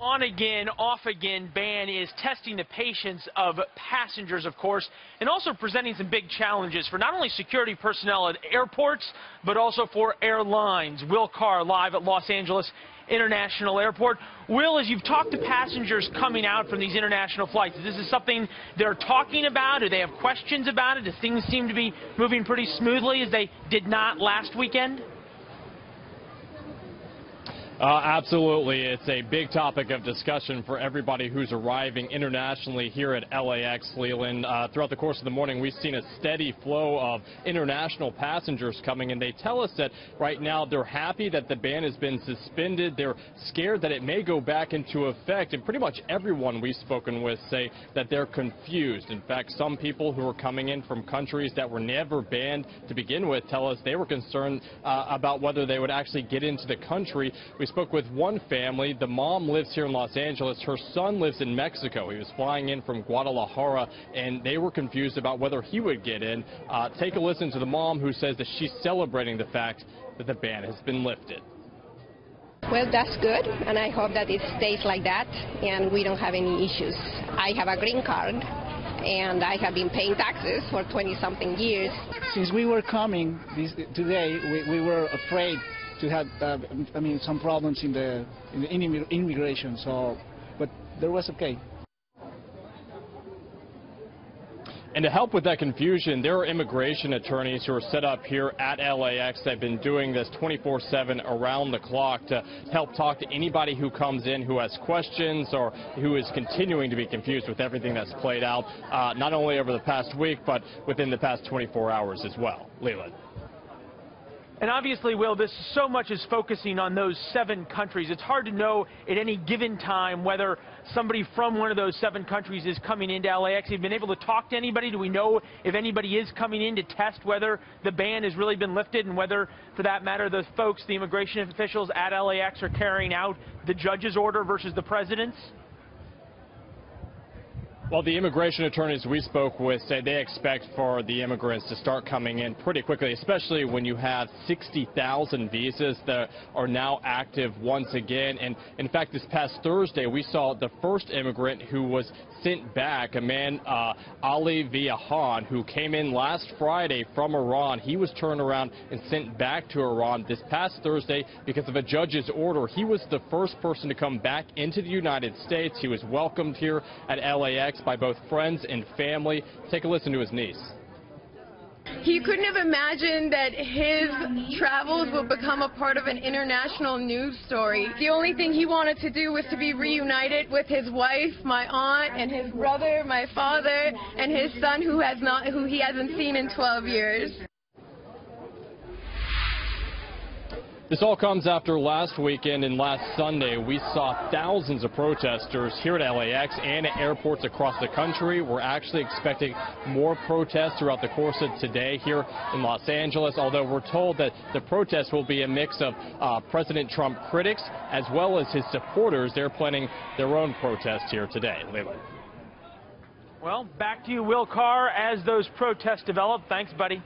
On again, off again ban is testing the patience of passengers, of course, and also presenting some big challenges for not only security personnel at airports, but also for airlines. Will Carr live at Los Angeles International Airport. Will, as you've talked to passengers coming out from these international flights, is this something they're talking about? Do they have questions about it? Do things seem to be moving pretty smoothly as they did not last weekend? Absolutely. It's a big topic of discussion for everybody who's arriving internationally here at LAX, Leland. Throughout the course of the morning, we've seen a steady flow of international passengers coming, and they tell us that right now they're happy that the ban has been suspended. They're scared that it may go back into effect, and pretty much everyone we've spoken with say that they're confused. In fact, some people who are coming in from countries that were never banned to begin with tell us they were concerned about whether they would actually get into the country. We spoke with one family. The mom lives here in Los Angeles. Her son lives in Mexico. He was flying in from Guadalajara, and they were confused about whether he would get in. Take a listen to the mom, who says that she's celebrating the fact that the ban has been lifted. Well, that's good, and I hope that it stays like that and we don't have any issues. I have a green card, and I have been paying taxes for 20-something years. Since we were coming today, we were afraid to have, some problems in the immigration. But there was okay. And to help with that confusion, there are immigration attorneys who are set up here at LAX that have been doing this 24/7 around the clock to help talk to anybody who comes in who has questions or who is continuing to be confused with everything that's played out, not only over the past week, but within the past 24 hours as well. Leland. And obviously, Will, this so much is focusing on those 7 countries. It's hard to know at any given time whether somebody from one of those 7 countries is coming into LAX. Have you been able to talk to anybody? Do we know if anybody is coming in to test whether the ban has really been lifted and whether, for that matter, those folks, the immigration officials at LAX, are carrying out the judge's order versus the president's? Well, the immigration attorneys we spoke with say they expect for the immigrants to start coming in pretty quickly, especially when you have 60,000 visas that are now active once again. And in fact, this past Thursday, we saw the first immigrant who was sent back, a man, Ali Viahan, who came in last Friday from Iran. He was turned around and sent back to Iran this past Thursday because of a judge's order. He was the first person to come back into the United States. He was welcomed here at LAX by both friends and family. Take a listen to his niece. He couldn't have imagined that his travels would become a part of an international news story. The only thing he wanted to do was to be reunited with his wife, my aunt, and his brother, my father, and his son, who he hasn't seen in 12 years. This all comes after last weekend and last Sunday. We saw thousands of protesters here at LAX and at airports across the country. We're actually expecting more protests throughout the course of today here in Los Angeles, although we're told that the protests will be a mix of President Trump critics as well as his supporters. They're planning their own protest here today. Leland. Well, back to you, Will Carr, as those protests develop. Thanks, buddy.